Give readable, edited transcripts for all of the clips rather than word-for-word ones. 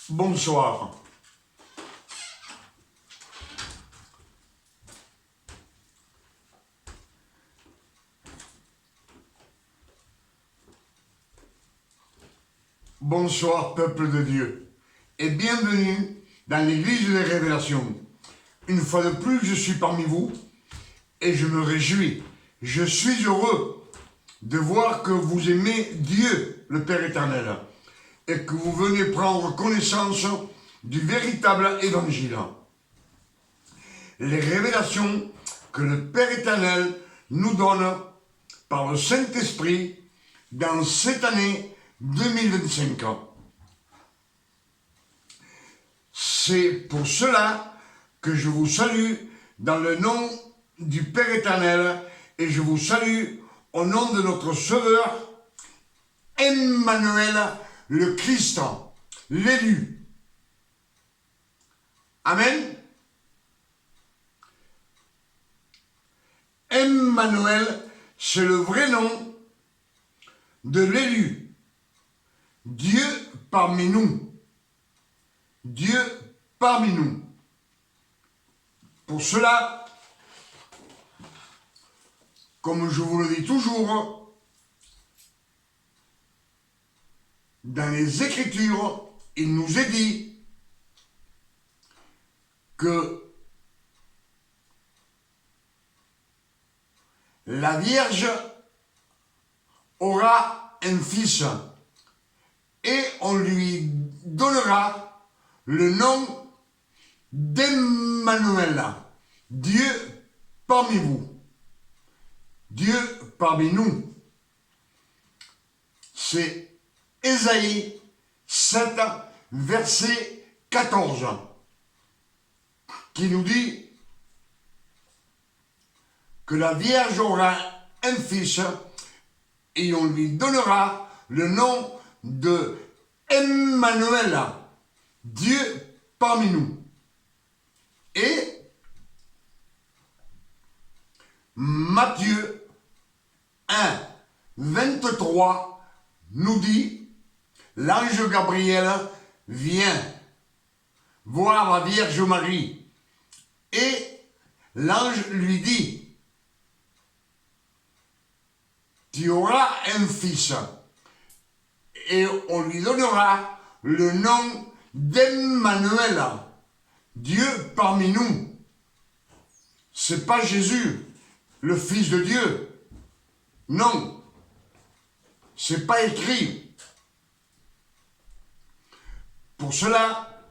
Bonsoir. Bonsoir, peuple de Dieu, et bienvenue dans l'église des révélations. Une fois de plus, je suis parmi vous et je me réjouis. Je suis heureux de voir que vous aimez Dieu, le Père éternel, et que vous venez prendre connaissance du véritable évangile. Les révélations que le Père éternel nous donne par le Saint-Esprit dans cette année 2025. C'est pour cela que je vous salue dans le nom du Père éternel et je vous salue au nom de notre Sauveur, Emmanuel, le Christ, l'élu. Amen. Emmanuel, c'est le vrai nom de l'élu. Dieu parmi nous. Dieu parmi nous. Pour cela, comme je vous le dis toujours, dans les Écritures, il nous est dit que la Vierge aura un fils et on lui donnera le nom d'Emmanuel, Dieu parmi vous, Dieu parmi nous. C'est Ésaïe 7, verset 14, qui nous dit que la Vierge aura un fils et on lui donnera le nom de Emmanuel, Dieu parmi nous. Et Matthieu 1, 23 nous dit, l'ange Gabriel vient voir la Vierge Marie et l'ange lui dit, tu auras un fils et on lui donnera le nom d'Emmanuel, Dieu parmi nous. C'est pas Jésus, le Fils de Dieu. Non, c'est pas écrit. Pour cela,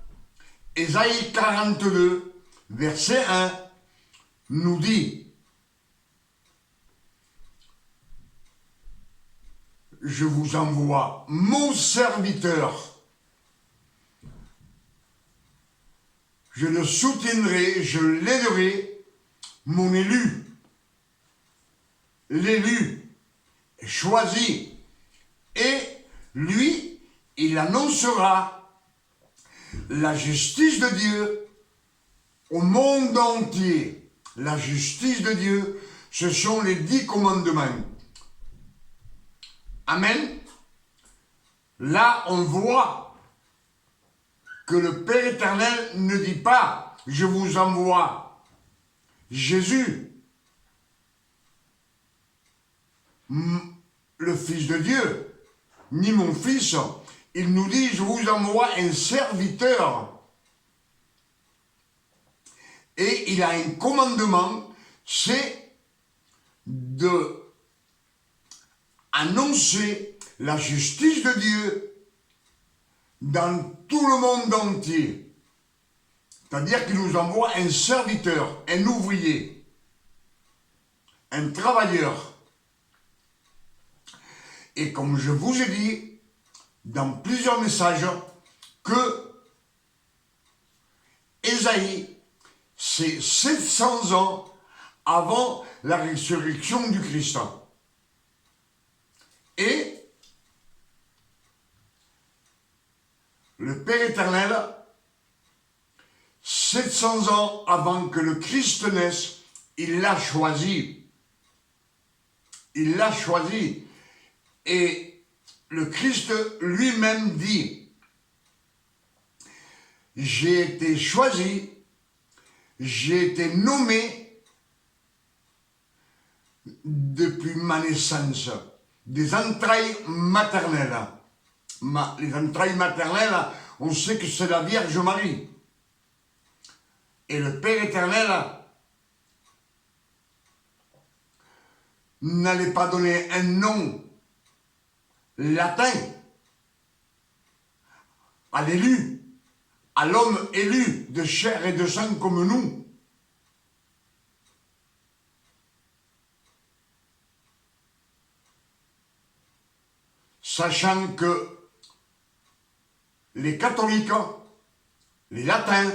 Ésaïe 42, verset 1, nous dit, je vous envoie mon serviteur. Je le soutiendrai, je l'aiderai, mon élu. L'élu choisi. Et lui, il annoncera la justice de Dieu au monde entier. La justice de Dieu, ce sont les 10 commandements. Amen. Là, on voit que le Père éternel ne dit pas « Je vous envoie Jésus, le Fils de Dieu, ni mon Fils. » Il nous dit « Je vous envoie un serviteur. » Et il a un commandement, c'est de annoncer la justice de Dieu dans tout le monde entier. C'est-à-dire qu'il nous envoie un serviteur, un ouvrier, un travailleur. Et comme je vous ai dit dans plusieurs messages, que Ésaïe, c'est 700 ans avant la résurrection du Christ. Et le Père éternel, c'est 700 ans avant que le Christ naisse, il l'a choisi. Il l'a choisi. Et le Christ lui-même dit, j'ai été choisi, j'ai été nommé depuis ma naissance, des entrailles maternelles. Les entrailles maternelles, on sait que c'est la Vierge Marie. Et le Père éternel n'allait pas donner un nom latin à l'élu, à l'homme élu de chair et de sang comme nous. Sachant que les catholiques, les latins,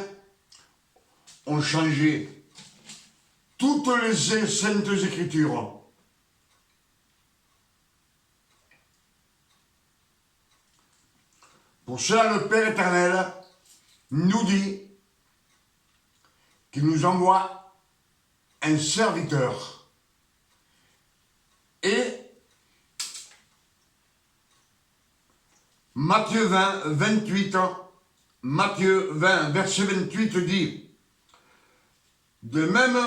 ont changé toutes les saintes écritures. Pour cela, le Père éternel nous dit qu'il nous envoie un serviteur. Et Matthieu 20, 28, Matthieu 20, verset 28 dit, de même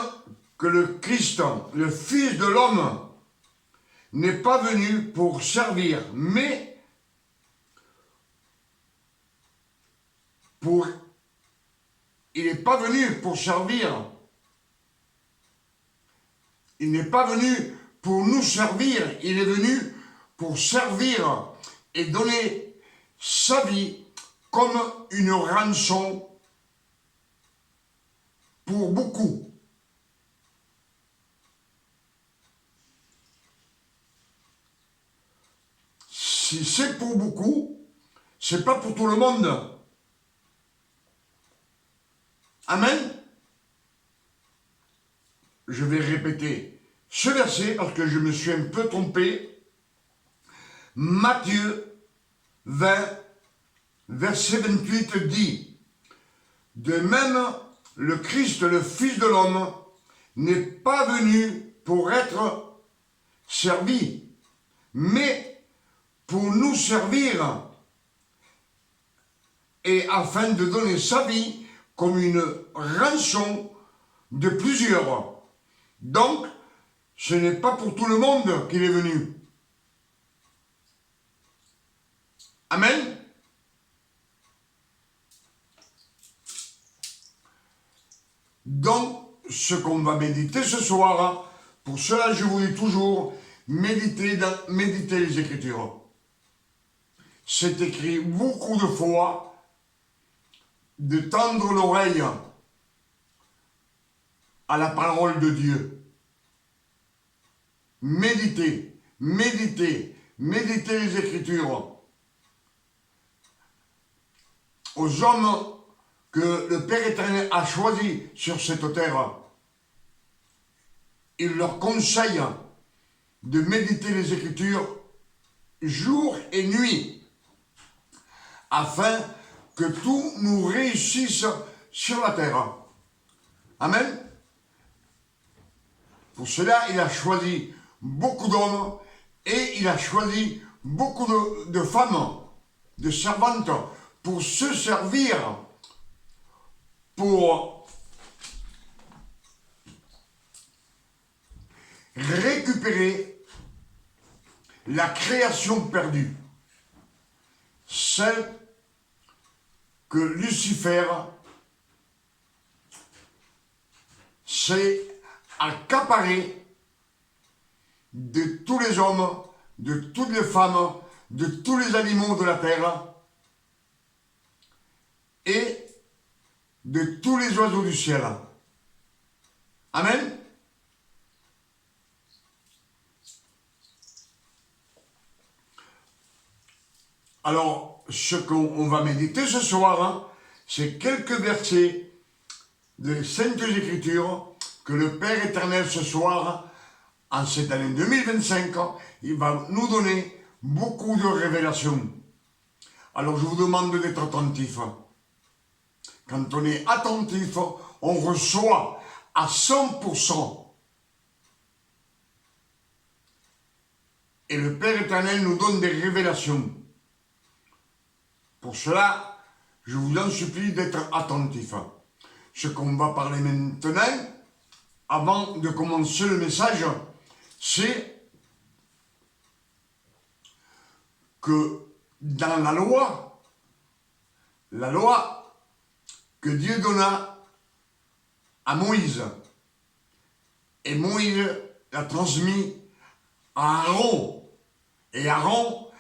que le Christ, le Fils de l'homme, n'est pas venu pour servir, mais il n'est pas venu pour servir. Il n'est pas venu pour nous servir, il est venu pour servir et donner sa vie comme une rançon pour beaucoup. Si c'est pour beaucoup, c'est pas pour tout le monde. Amen. Je vais répéter ce verset parce que je me suis un peu trompé. Matthieu 20, verset 28 dit, de même, le Christ, le Fils de l'homme, n'est pas venu pour être servi, mais pour nous servir et afin de donner sa vie comme une rançon de plusieurs. Donc, ce n'est pas pour tout le monde qu'il est venu. Amen. Donc, ce qu'on va méditer ce soir, pour cela je vous dis toujours, méditez les Écritures. C'est écrit beaucoup de fois, de tendre l'oreille à la parole de Dieu. Méditez, méditez, méditez les Écritures. Aux hommes que le Père éternel a choisis sur cette terre, il leur conseille de méditer les Écritures jour et nuit, afin que tout nous réussisse sur la terre. Amen. Pour cela, il a choisi beaucoup d'hommes et il a choisi beaucoup de femmes, de servantes, pour se servir, pour récupérer la création perdue, celle que Lucifer s'est accaparé de tous les hommes, de toutes les femmes, de tous les animaux de la terre et de tous les oiseaux du ciel. Amen. Alors, ce qu'on va méditer ce soir, c'est quelques versets des Saintes Écritures que le Père éternel ce soir, en cette année 2025, il va nous donner beaucoup de révélations. Alors je vous demande d'être attentifs. quand on est attentif, on reçoit à 100%. Et le Père éternel nous donne des révélations. Pour cela, je vous en supplie d'être attentif. Ce qu'on va parler maintenant, avant de commencer le message, c'est que dans la loi que Dieu donna à Moïse, et Moïse l'a transmis à Aaron, et Aaron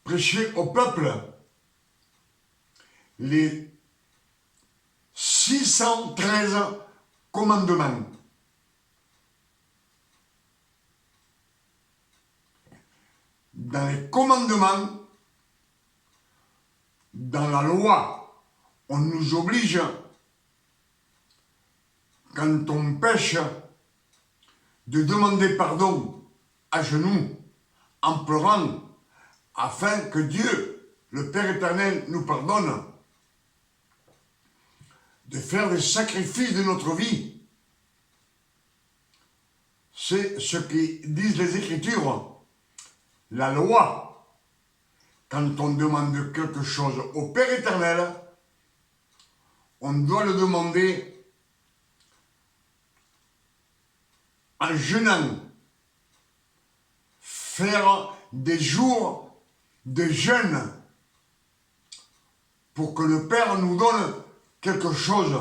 prêchait au peuple les 613 commandements. Dans les commandements, dans la loi, on nous oblige, quand on pêche, de demander pardon à genoux, en pleurant, afin que Dieu, le Père éternel, nous pardonne, de faire des sacrifices de notre vie. C'est ce que disent les Écritures. La loi, quand on demande quelque chose au Père éternel, on doit le demander en jeûnant, faire des jours de jeûne pour que le Père nous donne quelque chose,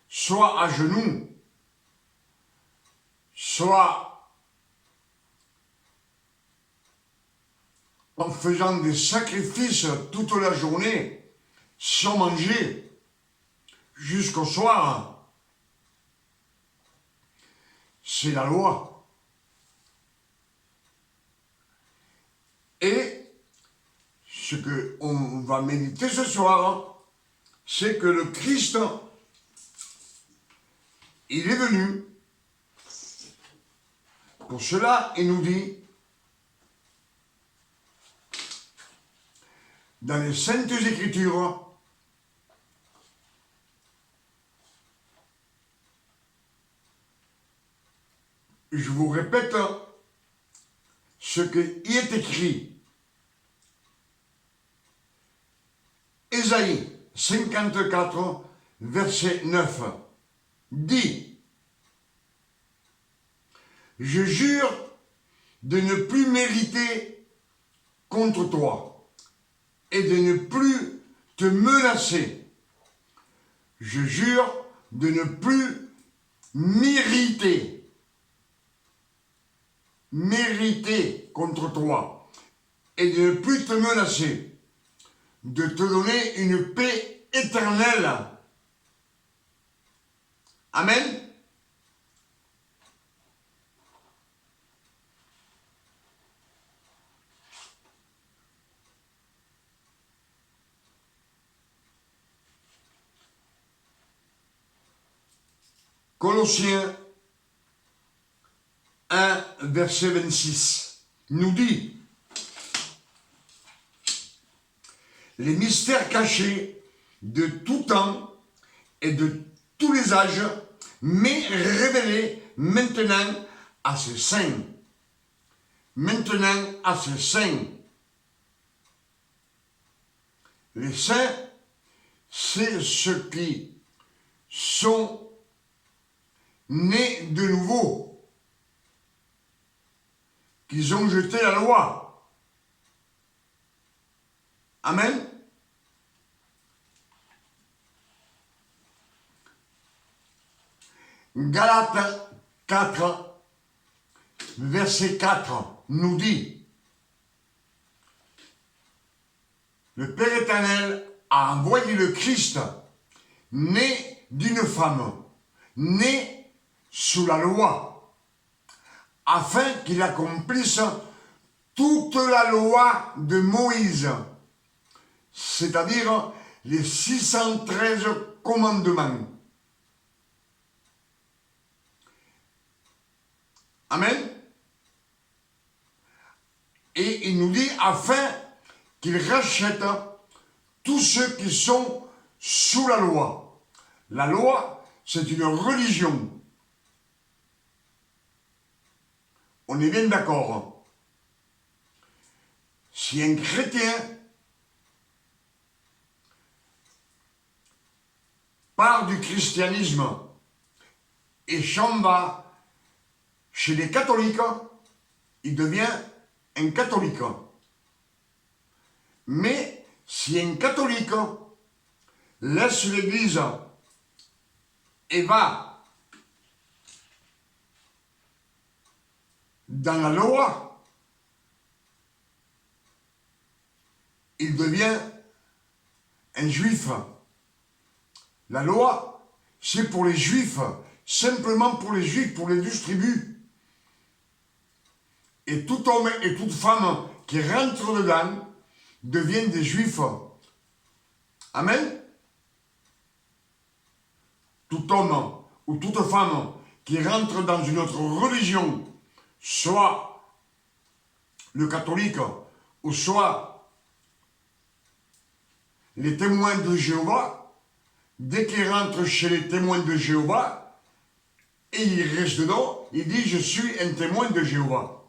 soit à genoux, soit en faisant des sacrifices toute la journée, sans manger, jusqu'au soir. C'est la loi. Et ce qu'on va méditer ce soir, c'est que le Christ, il est venu. Pour cela, il nous dit, dans les Saintes Écritures, je vous répète ce qui est écrit. Ésaïe 54, verset 9, dit: je jure de ne plus mériter contre toi et de ne plus te menacer. Je jure de ne plus mériter contre toi et de ne plus te menacer, de te donner une paix éternelle. Amen. Colossiens 1, verset 26, nous dit: les mystères cachés de tout temps et de tous les âges, mais révélés maintenant à ses saints. Maintenant à ses saints. Les saints, c'est ceux qui sont nés de nouveau, qu'ils ont jeté la loi. Amen. Galates 4, verset 4 nous dit: le Père éternel a envoyé le Christ, né d'une femme, né sous la loi, afin qu'il accomplisse toute la loi de Moïse, c'est-à-dire les 613 commandements. Amen. Et il nous dit afin qu'il rachète tous ceux qui sont sous la loi. La loi, c'est une religion. On est bien d'accord. Si un chrétien part du christianisme et s'en va chez les catholiques, il devient un catholique. Mais si un catholique laisse l'église et va dans la loi, il devient un juif. La loi, c'est pour les juifs, simplement pour les juifs, pour les 12 tribus. Et tout homme et toute femme qui rentrent dedans deviennent des juifs. Amen. Tout homme ou toute femme qui rentre dans une autre religion, soit le catholique ou soit les témoins de Jéhovah, dès qu'il rentre chez les témoins de Jéhovah, et il reste dedans, il dit « Je suis un témoin de Jéhovah ».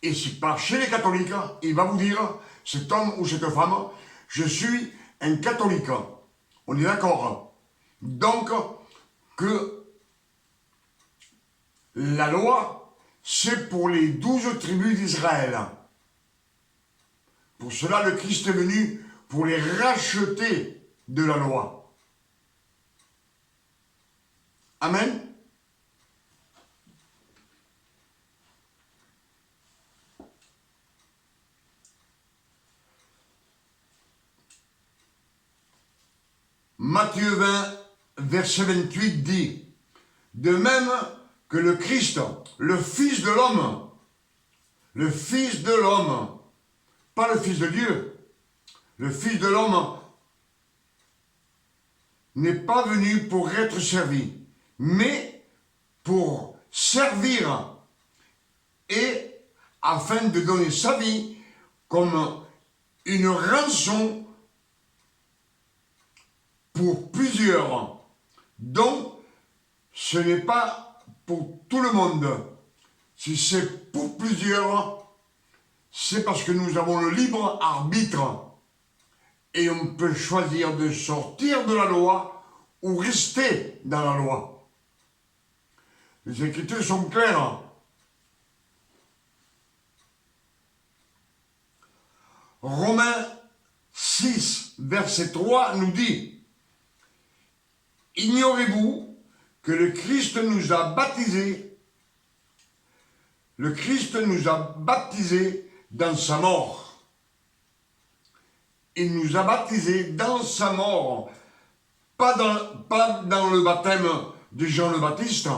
Et si par chez les catholiques, il va vous dire, cet homme ou cette femme, « Je suis un catholique ». On est d'accord. Donc, que la loi, c'est pour les 12 tribus d'Israël. Pour cela, le Christ est venu pour les racheter de la loi. Amen. Matthieu 20, verset 28 dit, « De même que le Christ, le Fils de l'homme, pas le Fils de Dieu, le Fils de l'homme n'est pas venu pour être servi, mais pour servir et afin de donner sa vie comme une rançon pour plusieurs. Donc, ce n'est pas pour tout le monde. Si c'est pour plusieurs, c'est parce que nous avons le libre arbitre. Et on peut choisir de sortir de la loi ou rester dans la loi. Les Écritures sont claires. Romains 6, verset 3 nous dit « Ignorez-vous que le Christ nous a baptisés dans sa mort. Il nous a baptisés dans sa mort, pas dans le baptême de Jean le Baptiste.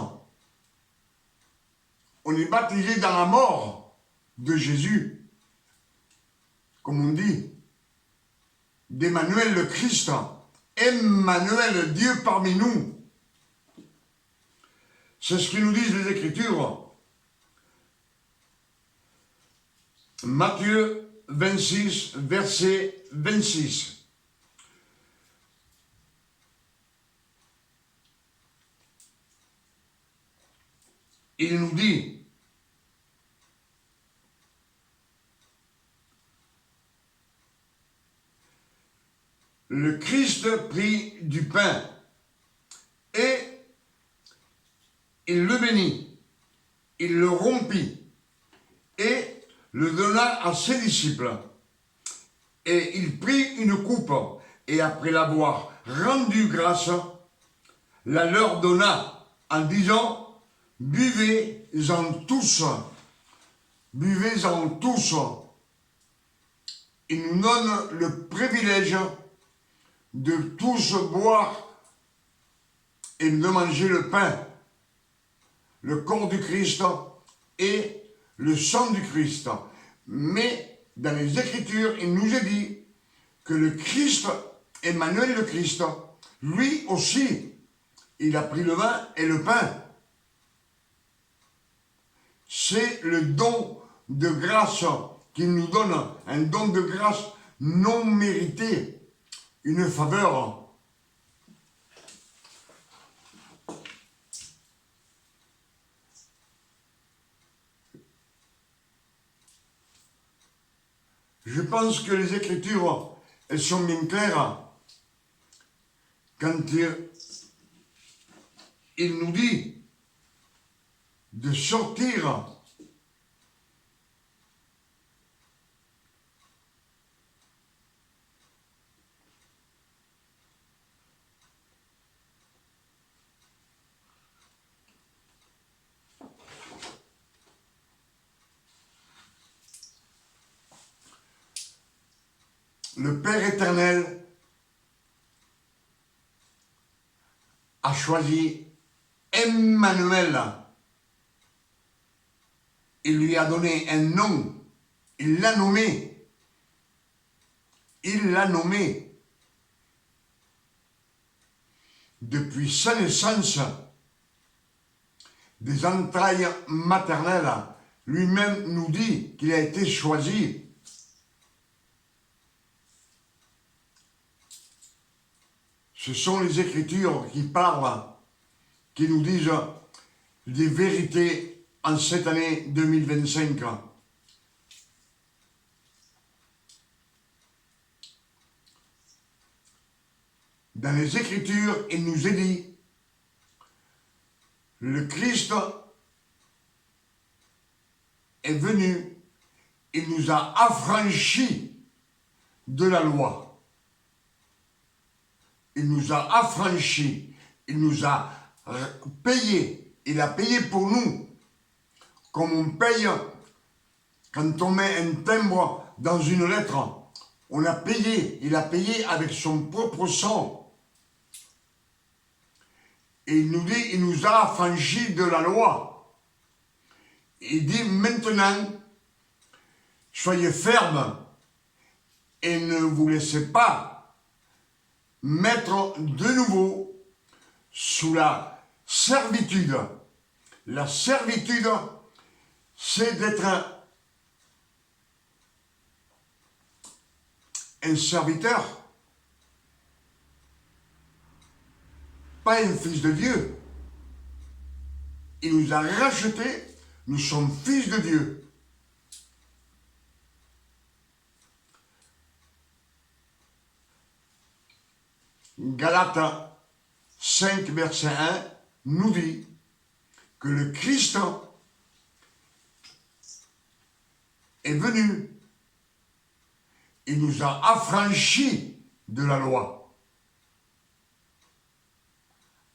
On est baptisé dans la mort de Jésus, comme on dit, d'Emmanuel le Christ, Emmanuel, Dieu parmi nous. C'est ce que nous disent les Écritures. Matthieu 26, verset 26. Il nous dit, le Christ prit du pain et il le bénit, il le rompit et le donna à ses disciples. Et il prit une coupe et après l'avoir rendu grâce, la leur donna en disant, buvez-en tous, buvez-en tous. Il nous donne le privilège de tous boire et de manger le pain, le corps du Christ et le sang du Christ. Mais dans les Écritures, il nous est dit que le Christ, Emmanuel le Christ, lui aussi, il a pris le vin et le pain. C'est le don de grâce qu'il nous donne, un don de grâce non mérité. une faveur. Je pense que les Écritures, elles sont bien claires quand il nous dit de sortir le Père éternel a choisi Emmanuel. Il lui a donné un nom. Il l'a nommé. Il l'a nommé. Depuis sa naissance, des entrailles maternelles, lui-même nous dit qu'il a été choisi. Ce sont les Écritures qui parlent, qui nous disent des vérités en cette année 2025. Dans les Écritures, il nous est dit, le Christ est venu, il nous a affranchis de la loi. Il nous a affranchis, il nous a payé, il a payé pour nous, comme on paye quand on met un timbre dans une lettre. On a payé, il a payé avec son propre sang. Et il nous dit, il nous a affranchis de la loi. Il dit maintenant, soyez fermes et ne vous laissez pas mettre de nouveau sous la servitude. La servitude, c'est d'être un serviteur, pas un fils de Dieu. Il nous a rachetés, nous sommes fils de Dieu. Galates 5, verset 1 nous dit que le Christ est venu. Il nous a affranchis de la loi.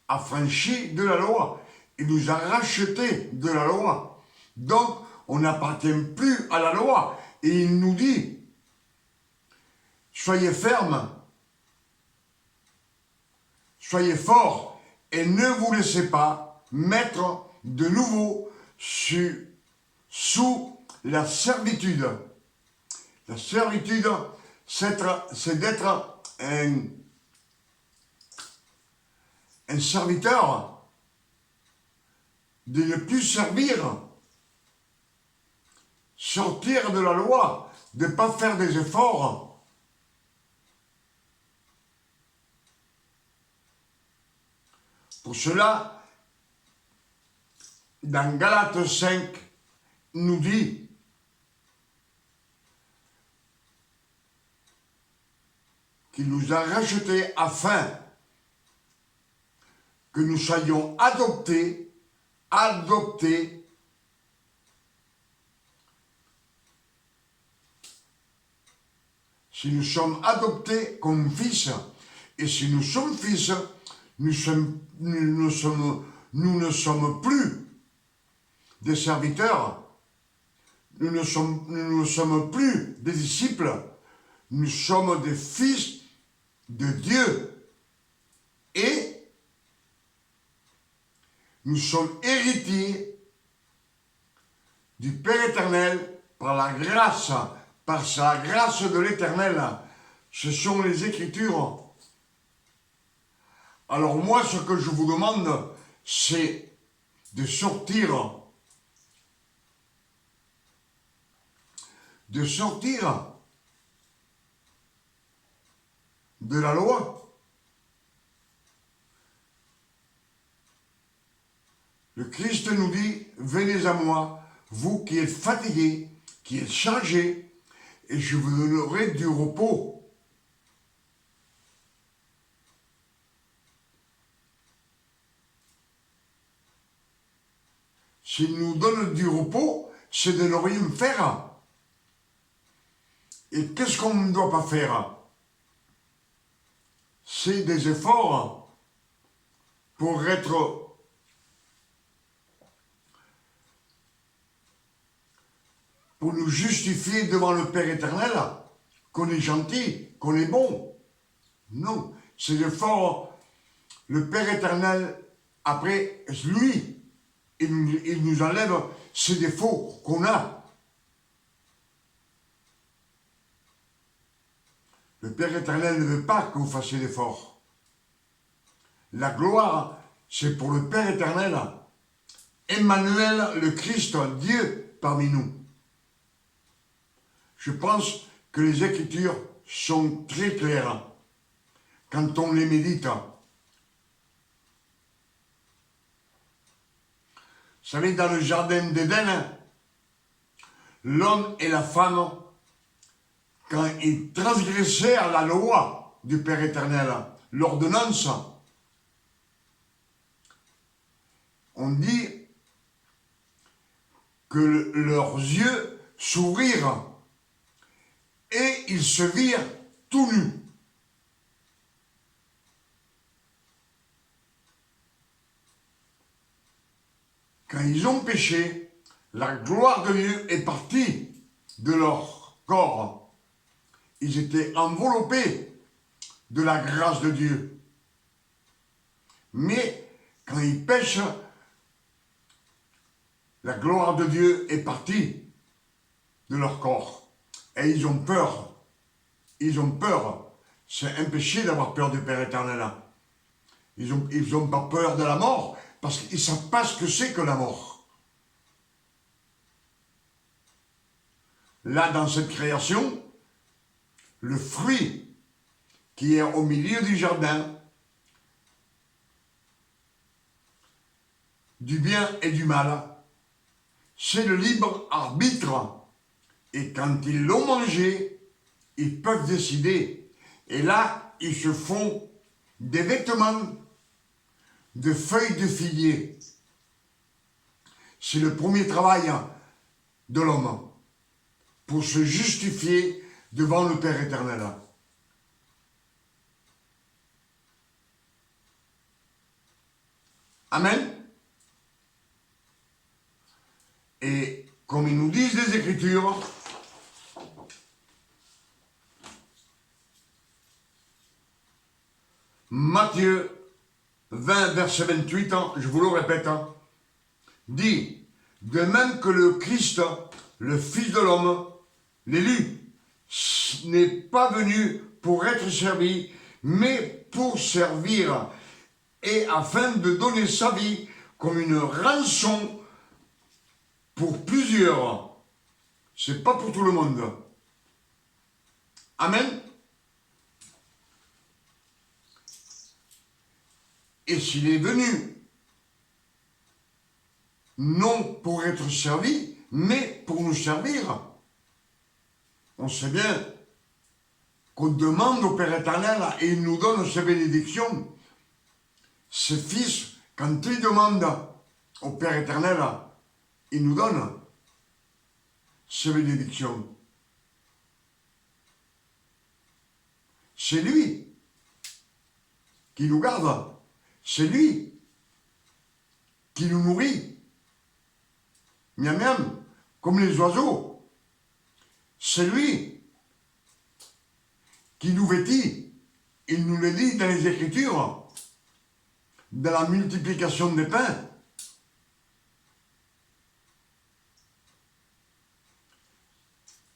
Affranchis de la loi. Il nous a rachetés de la loi. Donc, on n'appartient plus à la loi. Et il nous dit, soyez fermes, soyez forts et ne vous laissez pas mettre de nouveau sous la servitude. La servitude, c'est d'être un serviteur, de ne plus servir, sortir de la loi, de ne pas faire des efforts. Pour cela, dans Galates 5, nous dit qu'il nous a rachetés afin que nous soyons adoptés, si nous sommes adoptés comme fils, et si nous sommes fils, nous ne sommes plus des serviteurs, nous ne sommes plus des disciples, nous sommes des fils de Dieu et nous sommes héritiers du Père éternel par la grâce, par sa grâce de l'éternel. Ce sont les Écritures. Alors moi, ce que je vous demande, c'est de sortir de la loi. Le Christ nous dit, venez à moi, vous qui êtes fatigués, qui êtes chargés, et je vous donnerai du repos. S'il nous donne du repos, c'est de ne rien faire. Et qu'est-ce qu'on ne doit pas faire? C'est des efforts pour nous justifier devant le Père éternel qu'on est gentil, qu'on est bon. Non, ces efforts, le Père éternel, après, lui, il nous enlève ces défauts qu'on a. Le Père éternel ne veut pas que vous fassiez d'efforts. La gloire, c'est pour le Père éternel. Emmanuel, le Christ, Dieu parmi nous. Je pense que les Écritures sont très claires quand on les médite. Vous savez, dans le jardin d'Éden, l'homme et la femme, quand ils transgressèrent la loi du Père éternel, l'ordonnance, on dit que leurs yeux s'ouvrirent et ils se virent tout nus. Quand ils ont péché, la gloire de Dieu est partie de leur corps. Ils étaient enveloppés de la grâce de Dieu. Mais quand ils pêchent, la gloire de Dieu est partie de leur corps. Et ils ont peur. Ils ont peur. C'est un péché d'avoir peur du Père éternel. Ils ont pas peur de la mort parce qu'ils ne savent pas ce que c'est que la mort. Là, dans cette création, le fruit qui est au milieu du jardin, du bien et du mal, c'est le libre arbitre. Et quand ils l'ont mangé, ils peuvent décider. Et là, ils se font des vêtements de feuilles de figuier. C'est le premier travail de l'homme pour se justifier devant le Père éternel. Amen. Et comme ils nous disent les Écritures, Matthieu 20, verset 28, je vous le répète, dit, de même que le Christ, le Fils de l'homme, l'élu, n'est pas venu pour être servi, mais pour servir, et afin de donner sa vie comme une rançon pour plusieurs. C'est pas pour tout le monde. Amen. Et s'il est venu, non pour être servi, mais pour nous servir. On sait bien qu'on demande au Père éternel et il nous donne ses bénédictions. Ses fils, quand ils demandent au Père éternel, il nous donne ses bénédictions. C'est lui qui nous garde. C'est lui qui nous nourrit. Miam miam, comme les oiseaux. C'est lui qui nous vêtit. Il nous le dit dans les Écritures, dans la multiplication des pains.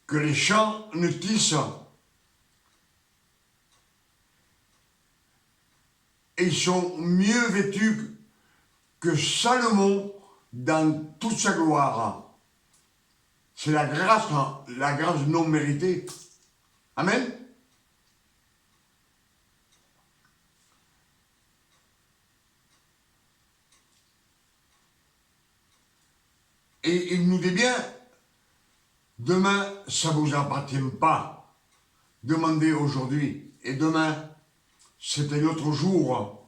Que les champs ne tissent. Et ils sont mieux vêtus que Salomon dans toute sa gloire. C'est la grâce non méritée. Amen. Et il nous dit bien, demain, ça ne vous appartient pas. Demandez aujourd'hui. Et demain, c'est un autre jour.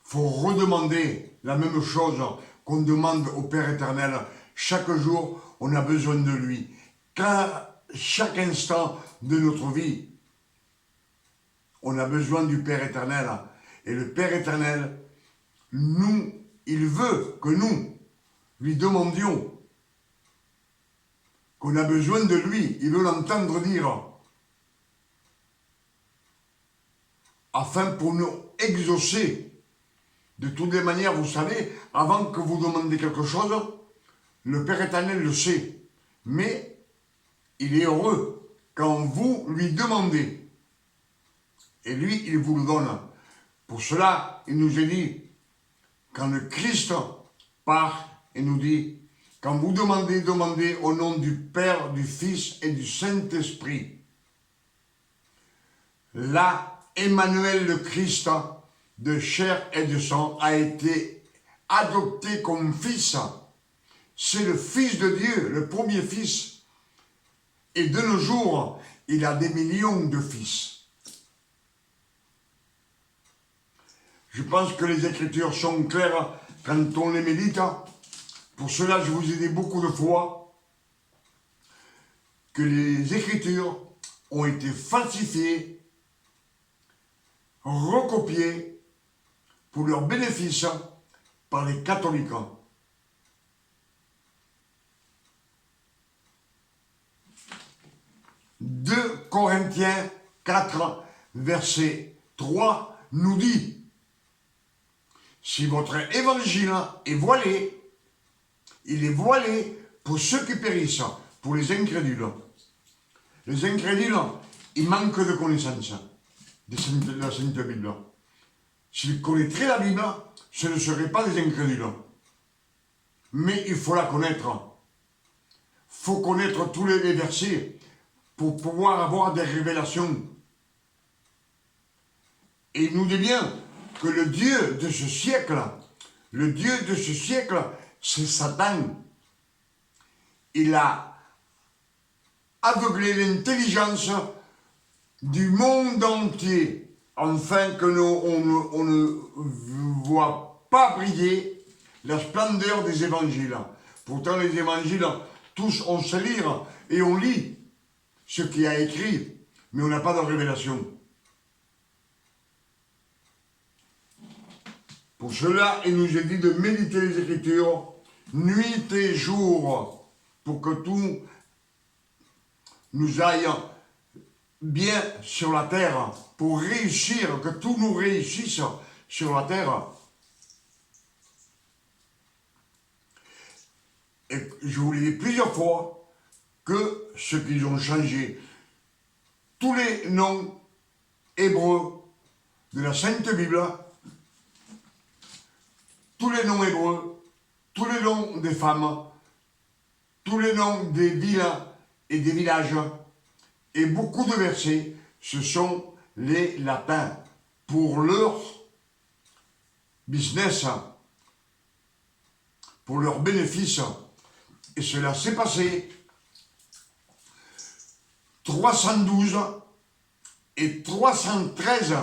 Il faut redemander la même chose qu'on demande au Père éternel. Chaque jour, on a besoin de lui. Car chaque instant de notre vie, on a besoin du Père éternel. Et le Père éternel, nous, il veut que nous lui demandions qu'on a besoin de lui. Il veut l'entendre dire. Afin pour nous exaucer. De toutes les manières, vous savez, avant que vous demandiez quelque chose, le Père éternel le sait. Mais il est heureux quand vous lui demandez. Et lui, il vous le donne. Pour cela, il nous a dit, quand le Christ part et nous dit, quand vous demandez, demandez au nom du Père, du Fils et du Saint-Esprit. Là, Emmanuel le Christ, de chair et de sang, a été adopté comme fils. C'est le Fils de Dieu, le premier fils. Et de nos jours, il a des millions de fils. Je pense que les Écritures sont claires quand on les médite. Pour cela, je vous ai dit beaucoup de fois que les Écritures ont été falsifiées, recopiées pour leur bénéfice par les catholiques. 2 Corinthiens 4, verset 3 nous dit: si votre évangile est voilé, il est voilé pour ceux qui périssent, pour les incrédules. Les incrédules, ils manquent de connaissance de la Sainte Bible. S'ils connaîtraient la Bible, ce ne seraient pas des incrédules. Mais il faut la connaître. Il faut connaître tous les versets pour pouvoir avoir des révélations. Et il nous dit bien que le Dieu de ce siècle, c'est Satan. Il a aveuglé l'intelligence du monde entier, afin que on ne voit pas briller la splendeur des évangiles. Pourtant, les évangiles, tous on sait lire et on lit ce qui a écrit, mais on n'a pas de révélation. Pour cela, il nous est dit de méditer les Écritures nuit et jour, pour que tout nous aille bien sur la terre, pour réussir, que tout nous réussisse sur la terre. Et je vous l'ai dit plusieurs fois, que ce qu'ils ont changé, tous les noms hébreux de la Sainte Bible, tous les noms hébreux, tous les noms des femmes, tous les noms des villes et des villages, et beaucoup de versets, ce sont les latins pour leur business, pour leur bénéfice. Et cela s'est passé 312 et 313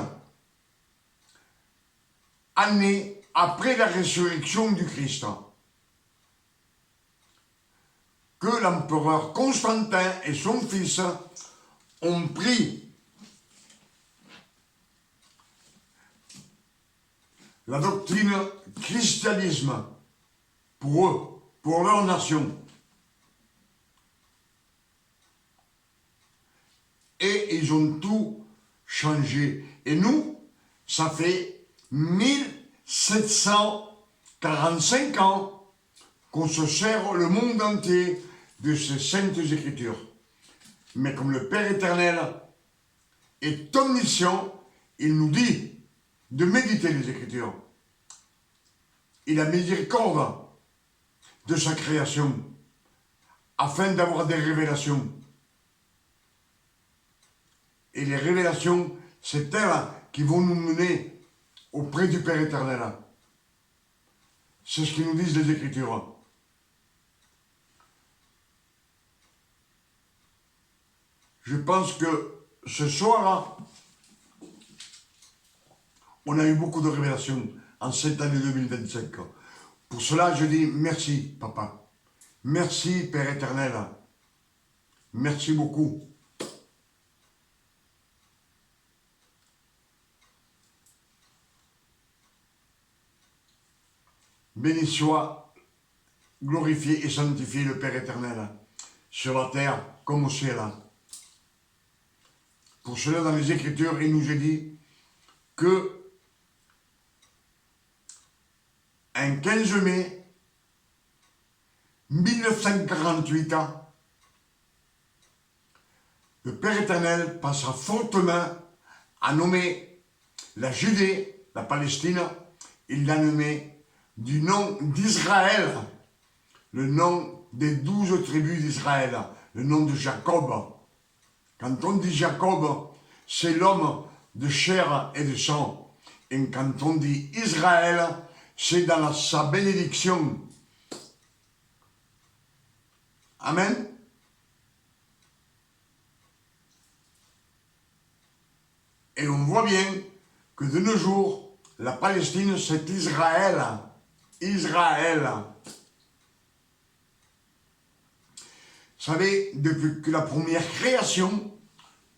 années après la résurrection du Christ, que l'empereur Constantin et son fils ont pris la doctrine christianisme pour eux, pour leur nation. Et ils ont tout changé. Et nous, ça fait 1745 ans qu'on se sert le monde entier de ces saintes écritures. Mais comme le Père éternel est omniscient, il nous dit de méditer les Écritures. Il a miséricorde de sa création, afin d'avoir des révélations. Et les révélations, c'est elles qui vont nous mener auprès du Père éternel. C'est ce que nous disent les Écritures. Je pense que ce soir, on a eu beaucoup de révélations en cette année 2025. Pour cela, je dis merci, Papa. Merci, Père éternel. Merci beaucoup. Béni soit, glorifié et sanctifié le Père éternel, sur la terre comme au ciel. Pour cela, dans les Écritures, il nous est dit que un 15 mai 1948, le Père éternel passera fortement à nommer la Judée, la Palestine, il l'a nommé du nom d'Israël, le nom des 12 tribus d'Israël, le nom de Jacob. Quand on dit Jacob, c'est l'homme de chair et de sang. Et quand on dit Israël, c'est dans sa bénédiction. Amen. Et on voit bien que de nos jours, la Palestine, c'est Israël. Israël. Vous savez, depuis que la première création,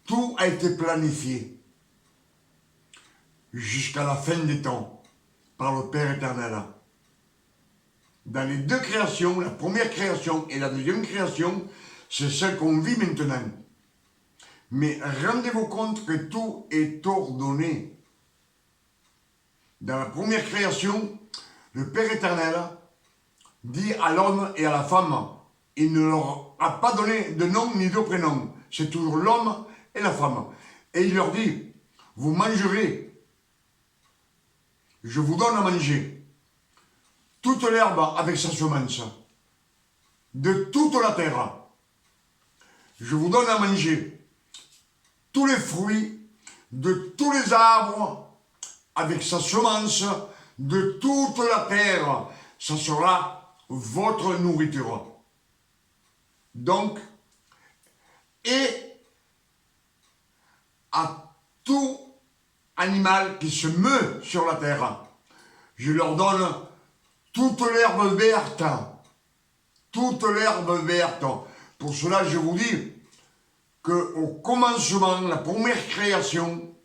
tout a été planifié jusqu'à la fin des temps par le Père éternel. Dans les deux créations, la première création et la deuxième création, c'est celle qu'on vit maintenant. Mais rendez-vous compte que tout est ordonné. Dans la première création, le Père éternel dit à l'homme et à la femme, il ne leur a pas donné de nom ni de prénom. C'est toujours l'homme et la femme. Et il leur dit, vous mangerez, je vous donne à manger toute l'herbe avec sa semence, de toute la terre. Je vous donne à manger tous les fruits de tous les arbres avec sa semence de toute la terre. Ça sera votre nourriture. Donc, et à tout animal qui se meut sur la terre, je leur donne toute l'herbe verte. Toute l'herbe verte. Pour cela, je vous dis qu'au commencement, la première création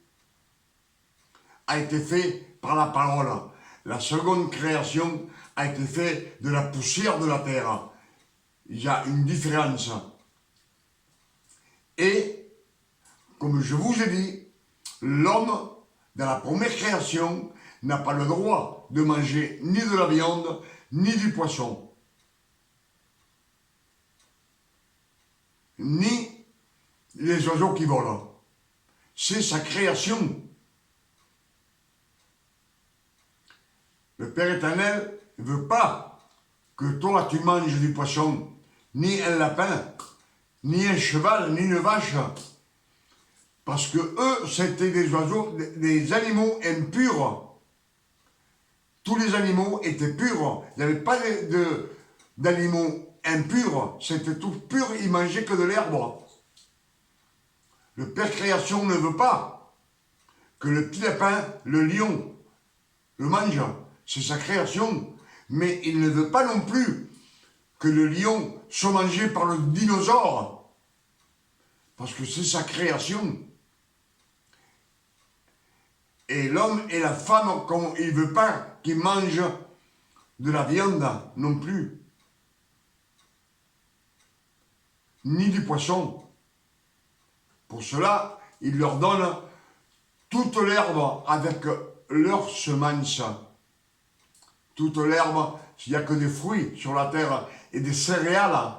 a été faite par la parole. La seconde création a été faite de la poussière de la terre. Il y a une différence. Et, comme je vous ai dit, l'homme, dans la première création, n'a pas le droit de manger ni de la viande, ni du poisson, ni les oiseaux qui volent. C'est sa création. Le Père éternel ne veut pas que toi tu manges du poisson, ni un lapin, ni un cheval, ni une vache. Parce que eux, c'était des oiseaux, des animaux impurs. Tous les animaux étaient purs. Il n'y avait pas d'animaux impurs. C'était tout pur, ils mangeaient que de l'herbe. Le Père Création ne veut pas que le petit lapin, le lion, le mange. C'est sa création. Mais il ne veut pas non plus que le lion soit mangé par le dinosaure. Parce que c'est sa création. Et l'homme et la femme, comme il ne veut pas qu'ils mangent de la viande non plus. Ni du poisson. Pour cela, il leur donne toute l'herbe avec leur semence. Toute l'herbe, s'il n'y a que des fruits sur la terre et des céréales.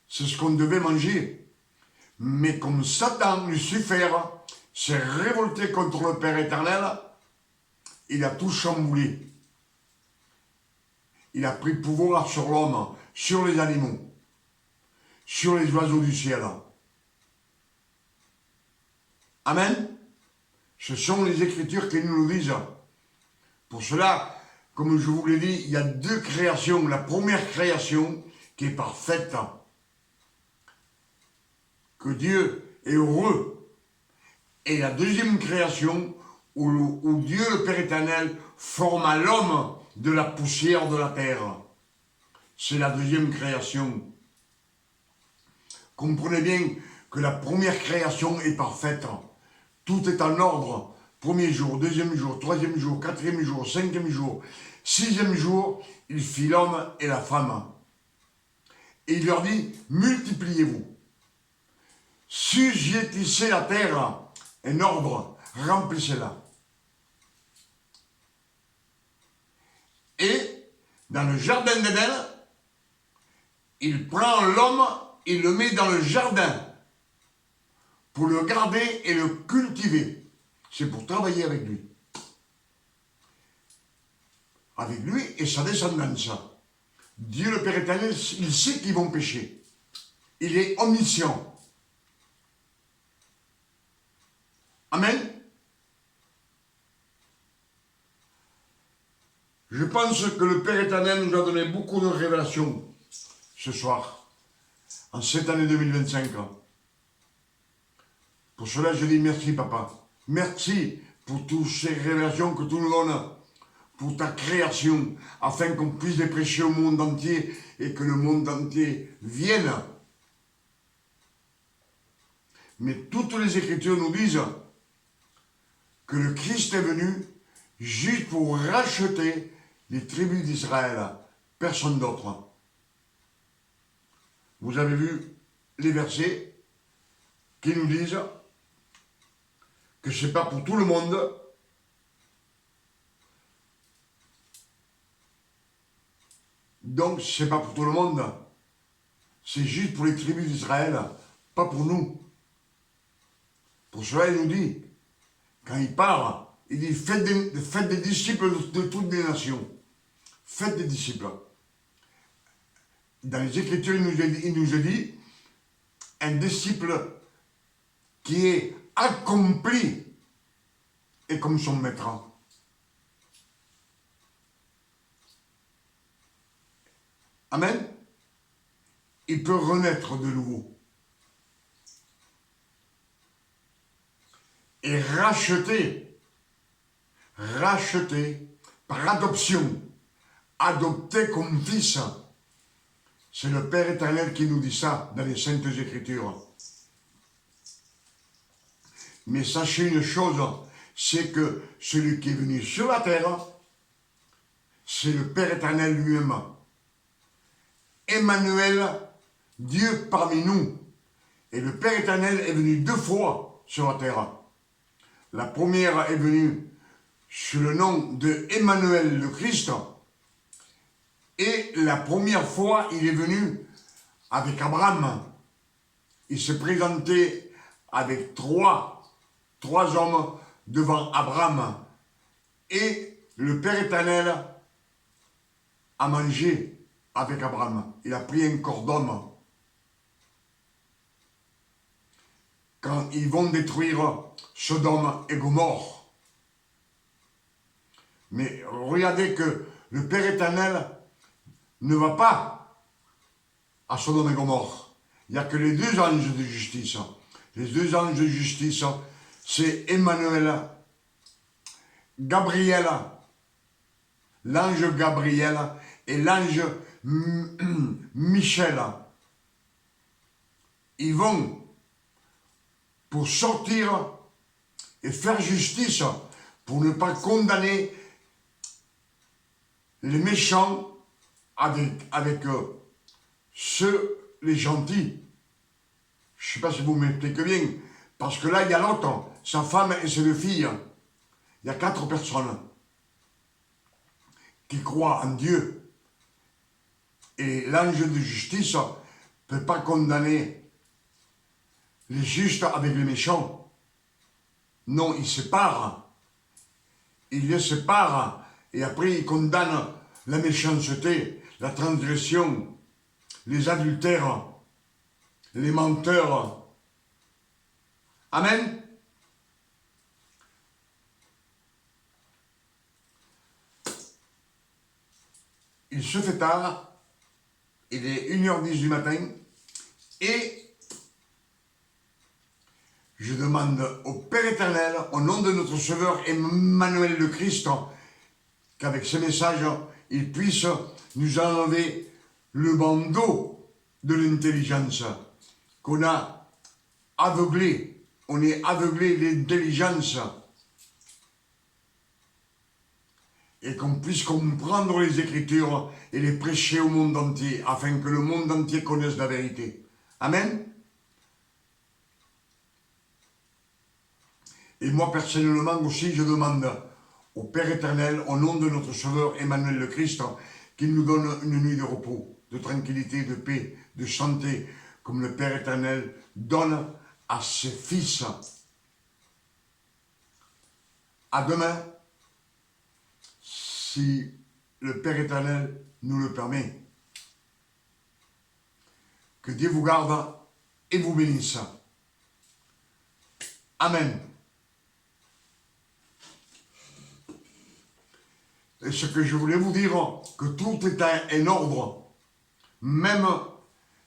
C'est ce qu'on devait manger. Mais comme Satan, Lucifer, s'est révolté contre le Père éternel, il a tout chamboulé. Il a pris pouvoir sur l'homme, sur les animaux, sur les oiseaux du ciel. Amen. Ce sont les Écritures qui nous le disent. Pour cela, comme je vous l'ai dit, il y a deux créations. La première création qui est parfaite. que Dieu est heureux. Et la deuxième création, où Dieu le Père éternel forma l'homme de la poussière de la terre. C'est la deuxième création. Comprenez bien que la première création est parfaite. Tout est en ordre. Premier jour, deuxième jour, troisième jour, quatrième jour, cinquième jour, sixième jour, il fit l'homme et la femme. Et il leur dit, multipliez-vous. Sujettissez la terre, un ordre, remplissez-la. Et, dans le jardin d'Éden, il prend l'homme et le met dans le jardin pour le garder et le cultiver. C'est pour travailler avec lui. Avec lui et sa descendance. Dieu le Père éternel, il sait qu'ils vont pécher. Il est omniscient. Amen. Je pense que le Père éternel nous a donné beaucoup de révélations ce soir, en cette année 2025. Pour cela, je dis merci, Papa. Merci pour toutes ces révélations que tu nous donnes, pour ta création, afin qu'on puisse les prêcher au monde entier et que le monde entier vienne. Mais toutes les Écritures nous disent que le Christ est venu juste pour racheter les tribus d'Israël, personne d'autre. Vous avez vu les versets qui nous disent que ce n'est pas pour tout le monde. Donc, ce n'est pas pour tout le monde. C'est juste pour les tribus d'Israël, pas pour nous. Pour cela, il nous dit, quand il parle, il dit, faites des disciples de toutes les nations. Faites des disciples. Dans les Écritures, il nous a dit, un disciple qui est accompli est comme son maître. Amen. Il peut renaître de nouveau. Et racheter par adoption, adopté comme fils. C'est le Père éternel qui nous dit ça dans les Saintes Écritures. Mais sachez une chose, c'est que celui qui est venu sur la terre, c'est le Père éternel lui-même. Emmanuel, Dieu parmi nous. Et le Père éternel est venu 2 fois sur la terre. La première est venue sous le nom de Emmanuel le Christ. Et la première fois, il est venu avec Abraham. Il s'est présenté avec trois hommes devant Abraham. Et le Père éternel a mangé avec Abraham. Il a pris un corps d'homme. Quand ils vont détruire Sodome et Gomorrhe. Mais regardez que le Père éternel ne va pas à Sodome et Gomorrhe. Il n'y a que les 2 anges de justice. Les 2 anges de justice, c'est Emmanuel, Gabriel, l'ange Gabriel et l'ange Michel. Ils vont pour sortir et faire justice, pour ne pas condamner les méchants avec ceux, les gentils. Je ne sais pas si vous m'expliquez bien, parce que là, il y a l'autre, sa femme et ses 2 filles. Il y a 4 personnes qui croient en Dieu. Et l'ange de justice ne peut pas condamner les justes avec les méchants. Non, il sépare. Il les sépare. Et après, il condamne la méchanceté, la transgression, les adultères, les menteurs. Amen. Il se fait tard, il est 1h10 du matin, et Je demande au Père éternel, au nom de notre Sauveur Emmanuel le Christ, qu'avec ce message, il puisse nous enlever le bandeau de l'intelligence qu'on a aveuglé. On est aveuglé l'intelligence. Et qu'on puisse comprendre les Écritures et les prêcher au monde entier, afin que le monde entier connaisse la vérité. Amen. Et moi, personnellement aussi, je demande au Père éternel, au nom de notre Sauveur Emmanuel le Christ, qu'il nous donne une nuit de repos, de tranquillité, de paix, de santé, comme le Père éternel donne à ses fils. À demain, si le Père éternel nous le permet. Que Dieu vous garde et vous bénisse. Amen. Et ce que je voulais vous dire, que tout est en ordre, même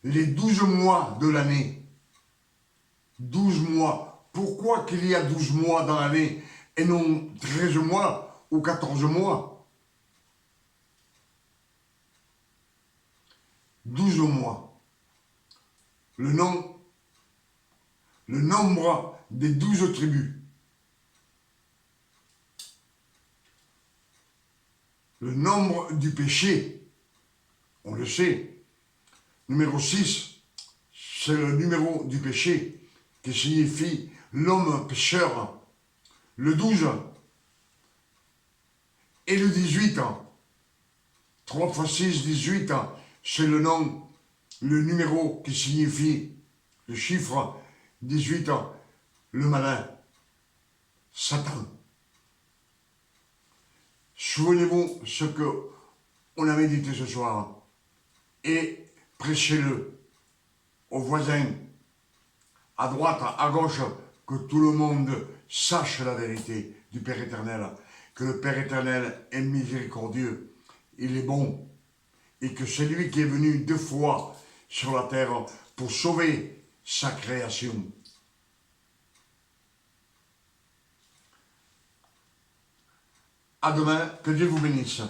les 12 mois de l'année. 12 mois. Pourquoi qu'il y a 12 mois dans l'année et non 13 mois ou 14 mois? 12 mois. Le nombre des 12 tribus. Le nombre du péché, on le sait. Numéro 6, c'est le numéro du péché, qui signifie l'homme pécheur. Le 12 et le 18, 3 fois 6, 18, c'est le nom, le numéro qui signifie le chiffre 18, le malin, Satan. Souvenez-vous ce que on a médité ce soir et prêchez-le aux voisins, à droite, à gauche, que tout le monde sache la vérité du Père éternel, que le Père éternel est miséricordieux, il est bon, et que c'est lui qui est venu 2 fois sur la terre pour sauver sa création. À demain, que Dieu vous bénisse.